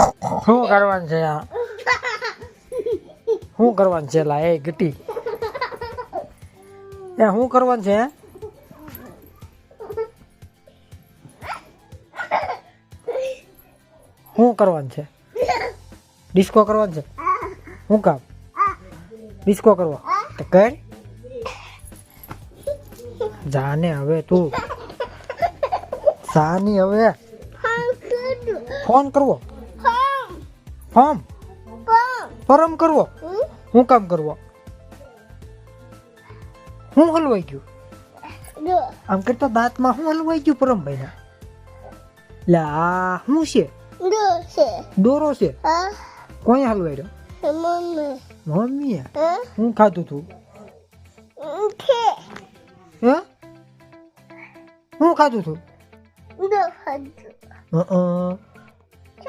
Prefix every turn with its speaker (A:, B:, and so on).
A: શું કરવાનું છે આ શું કરવાનું છે લા એ ગટી એ શું કરવાનું છે શું કરવાનું છે ડિસ્કો કરવાનું છે શું કામ ડિસ્કો કરવો તો કર જાને હવે તું સાની હવે ફોન કરવો ફોર્મ ફોરમ કરવો શું કામ કરવો હું હલવાઈ ગયું આમ કરતા દાંતમાં હું હલવાઈ ગયું પરમભાઈ ના લે આ શું છે દોરો છે કોઈ હલવાઈ મમ્મી હું ખાધું તું હે હું ખાધું તું